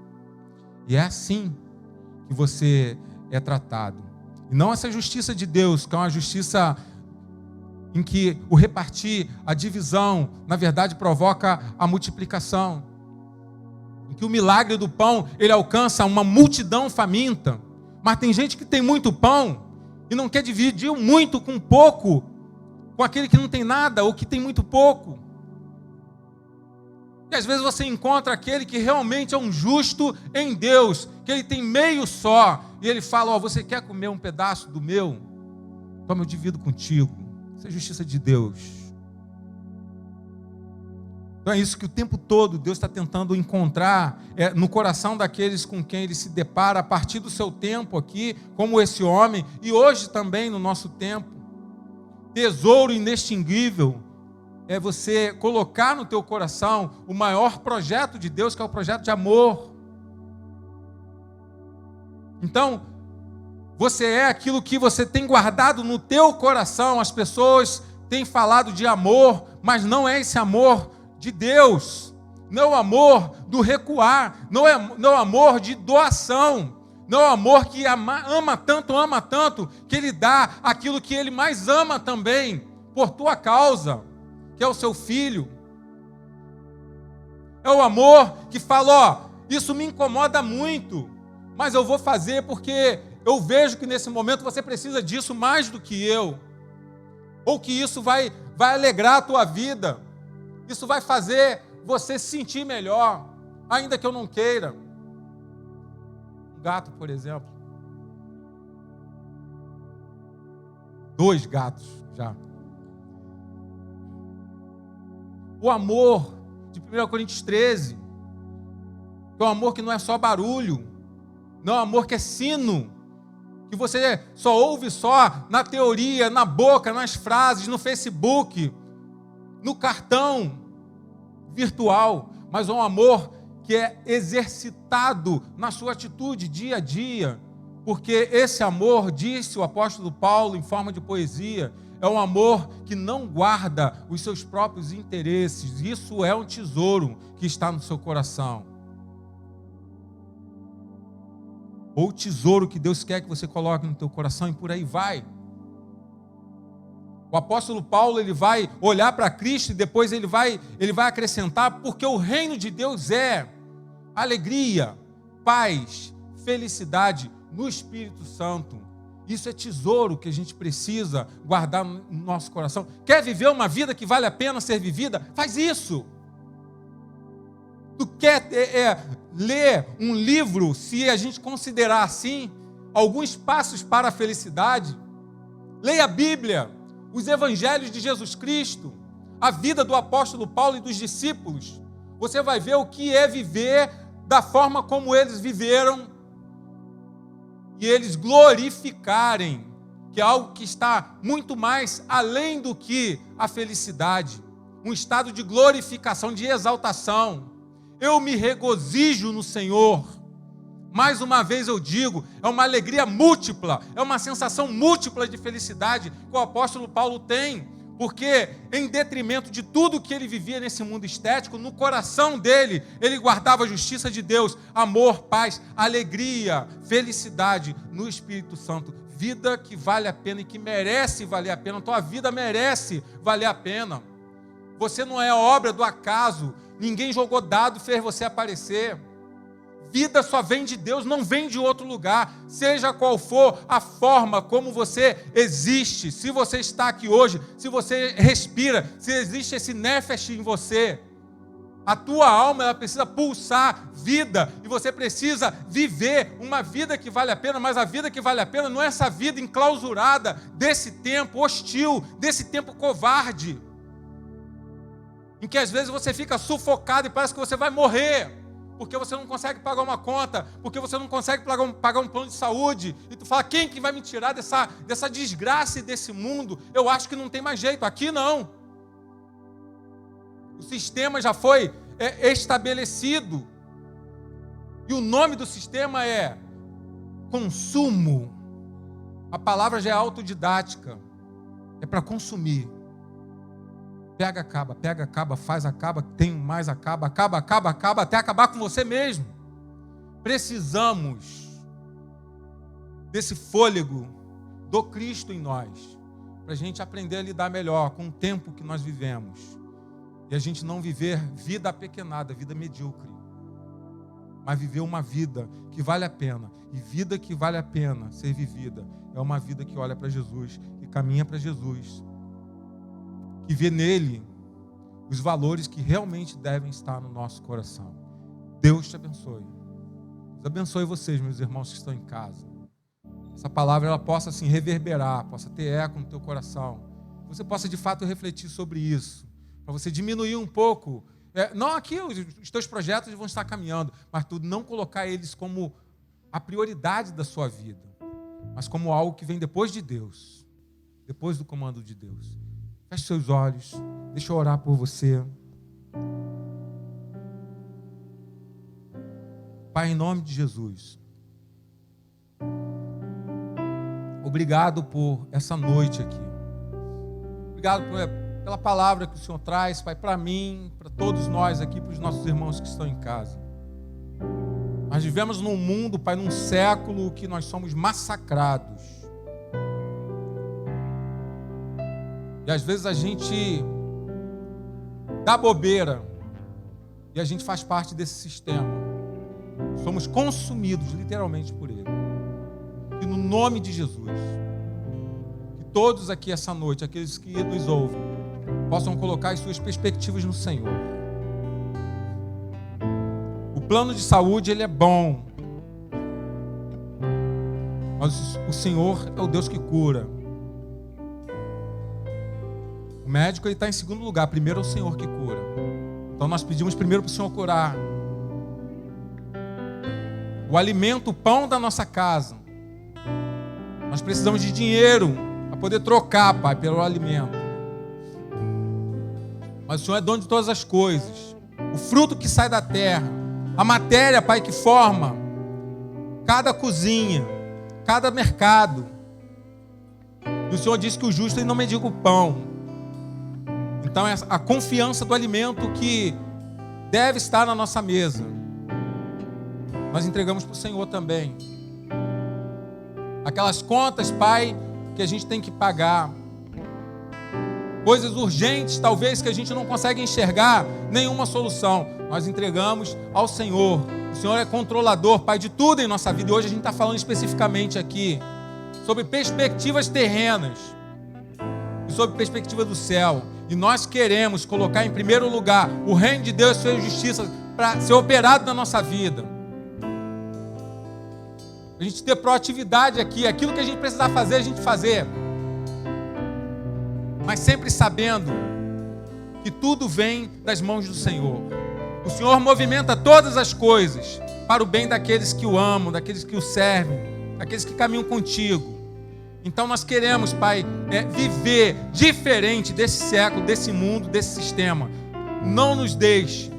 [SPEAKER 1] E é assim que você é tratado. E não essa justiça de Deus, que é uma justiça em que o repartir, a divisão, na verdade provoca a multiplicação. Em que o milagre do pão, ele alcança uma multidão faminta. Mas tem gente que tem muito pão e não quer dividir muito com pouco, com aquele que não tem nada ou que tem muito pouco. E às vezes você encontra aquele que realmente é um justo em Deus, que ele tem meio só, e ele fala, você quer comer um pedaço do meu? Toma, eu divido contigo. Isso é justiça de Deus. Então é isso que o tempo todo Deus está tentando encontrar no coração daqueles com quem ele se depara a partir do seu tempo aqui, como esse homem, e hoje também no nosso tempo. Tesouro inextinguível é você colocar no teu coração o maior projeto de Deus, que é o projeto de amor. Então, você é aquilo que você tem guardado no teu coração. As pessoas têm falado de amor, mas não é esse amor de Deus. Não é o amor do recuar, não é o amor de doação. Não é o amor que ama tanto, que ele dá aquilo que ele mais ama também, por tua causa, que é o seu filho. É o amor que fala, isso me incomoda muito, mas eu vou fazer porque eu vejo que nesse momento você precisa disso mais do que eu, ou que isso vai alegrar a tua vida, isso vai fazer você se sentir melhor, ainda que eu não queira. Um gato, por exemplo. 2 gatos já. O amor de 1 Coríntios 13, que é um amor que não é só barulho, não é um amor que é sino, que você só ouve só na teoria, na boca, nas frases, no Facebook, no cartão virtual, mas é um amor que é exercitado na sua atitude dia a dia, porque esse amor, disse o apóstolo Paulo em forma de poesia, é um amor que não guarda os seus próprios interesses. Isso é um tesouro que está no seu coração. Ou o tesouro que Deus quer que você coloque no teu coração, e por aí vai. O apóstolo Paulo, ele vai olhar para Cristo e depois ele vai acrescentar, porque o reino de Deus é alegria, paz, felicidade no Espírito Santo. Isso é tesouro que a gente precisa guardar no nosso coração. Quer viver uma vida que vale a pena ser vivida? Faz isso. Tu quer ler um livro, se a gente considerar assim, alguns passos para a felicidade? Leia a Bíblia, os evangelhos de Jesus Cristo, a vida do apóstolo Paulo e dos discípulos. Você vai ver o que é viver da forma como eles viveram, e eles glorificarem, que é algo que está muito mais além do que a felicidade, um estado de glorificação, de exaltação. Eu me regozijo no Senhor. Mais uma vez eu digo, é uma alegria múltipla, é uma sensação múltipla de felicidade que o apóstolo Paulo tem, porque em detrimento de tudo que ele vivia nesse mundo estético, no coração dele, ele guardava a justiça de Deus, amor, paz, alegria, felicidade no Espírito Santo, vida que vale a pena e que merece valer a pena. Tua vida merece valer a pena. Você não é obra do acaso, ninguém jogou dado e fez você aparecer. Vida só vem de Deus, não vem de outro lugar, seja qual for a forma como você existe. Se você está aqui hoje, se você respira, se existe esse nefesh em você, a tua alma ela precisa pulsar vida, e você precisa viver uma vida que vale a pena. Mas a vida que vale a pena não é essa vida enclausurada desse tempo hostil, desse tempo covarde, em que às vezes você fica sufocado e parece que você vai morrer, porque você não consegue pagar uma conta, porque você não consegue pagar um plano de saúde, e tu fala, quem que vai me tirar dessa desgraça e desse mundo? Eu acho que não tem mais jeito, aqui não. O sistema já foi estabelecido, e o nome do sistema é consumo. A palavra já é autodidática, é para consumir. Pega, acaba, faz, acaba, tem mais, acaba, até acabar com você mesmo. Precisamos desse fôlego do Cristo em nós, para a gente aprender a lidar melhor com o tempo que nós vivemos, e a gente não viver vida apequenada, vida medíocre, mas viver uma vida que vale a pena. E vida que vale a pena ser vivida é uma vida que olha para Jesus, que caminha para Jesus, que vê nele os valores que realmente devem estar no nosso coração. Deus te abençoe. Deus abençoe vocês, meus irmãos que estão em casa. Essa palavra ela possa assim reverberar, possa ter eco no teu coração. Você possa de fato refletir sobre isso, para você diminuir um pouco. Não aqui os teus projetos vão estar caminhando, mas tu não colocar eles como a prioridade da sua vida, mas como algo que vem depois de Deus, depois do comando de Deus. Feche seus olhos, deixa eu orar por você. Pai, em nome de Jesus, obrigado por essa noite aqui. Obrigado pela palavra que o Senhor traz, Pai, para mim, para todos nós aqui, para os nossos irmãos que estão em casa. Nós vivemos num mundo, Pai, num século que nós somos massacrados. E às vezes a gente dá bobeira e a gente faz parte desse sistema. Somos consumidos literalmente por ele. que no nome de Jesus, que todos aqui essa noite, aqueles que nos ouvem, possam colocar as suas perspectivas no Senhor. O plano de saúde, ele é bom, mas o Senhor é o Deus que cura. O médico está em segundo lugar, primeiro é o Senhor que cura. Então nós pedimos primeiro para o Senhor curar. O alimento, o pão da nossa casa. Nós precisamos de dinheiro para poder trocar, Pai, pelo alimento. Mas o Senhor é dono de todas as coisas. O fruto que sai da terra, a matéria, Pai, que forma cada cozinha, cada mercado. E o Senhor disse que o justo ele não mendiga o pão. Então é a confiança do alimento que deve estar na nossa mesa. Nós entregamos para o Senhor também. Aquelas contas, Pai, que a gente tem que pagar. Coisas urgentes, talvez, que a gente não consegue enxergar nenhuma solução. Nós entregamos ao Senhor. O Senhor é controlador, Pai, de tudo em nossa vida. E hoje a gente está falando especificamente aqui sobre perspectivas terrenas e sobre perspectiva do céu. E nós queremos colocar em primeiro lugar o reino de Deus e sua justiça para ser operado na nossa vida. A gente ter proatividade aqui, aquilo que a gente precisar fazer, a gente fazer. Mas sempre sabendo que tudo vem das mãos do Senhor. O Senhor movimenta todas as coisas para o bem daqueles que o amam, daqueles que o servem, daqueles que caminham contigo. Então nós queremos, Pai, viver diferente desse século, desse mundo, desse sistema. Não nos deixe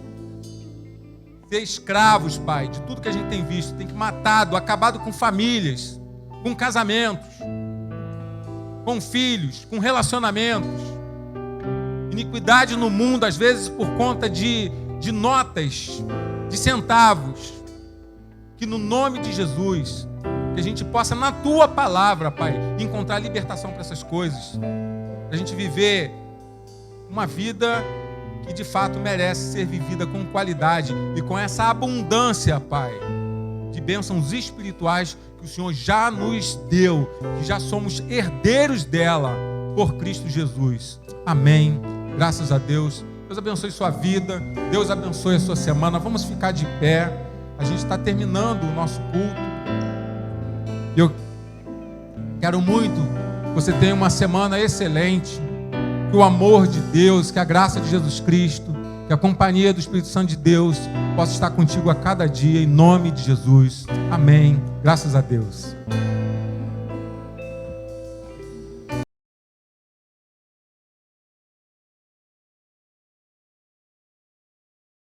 [SPEAKER 1] ser escravos, Pai, de tudo que a gente tem visto. Tem que matado, acabado com famílias, com casamentos, com filhos, com relacionamentos. Iniquidade no mundo, às vezes por conta de notas, de centavos. Que no nome de Jesus, que a gente possa, na Tua palavra, Pai, encontrar libertação para essas coisas. Para a gente viver uma vida que de fato merece ser vivida com qualidade e com essa abundância, Pai, de bênçãos espirituais que o Senhor já nos deu, que já somos herdeiros dela por Cristo Jesus. Amém. Graças a Deus. Deus abençoe sua vida. Deus abençoe a sua semana. Vamos ficar de pé. A gente está terminando o nosso culto. Eu quero muito que você tenha uma semana excelente. Que o amor de Deus, que a graça de Jesus Cristo, que a companhia do Espírito Santo de Deus possa estar contigo a cada dia, em nome de Jesus. Amém. Graças a Deus.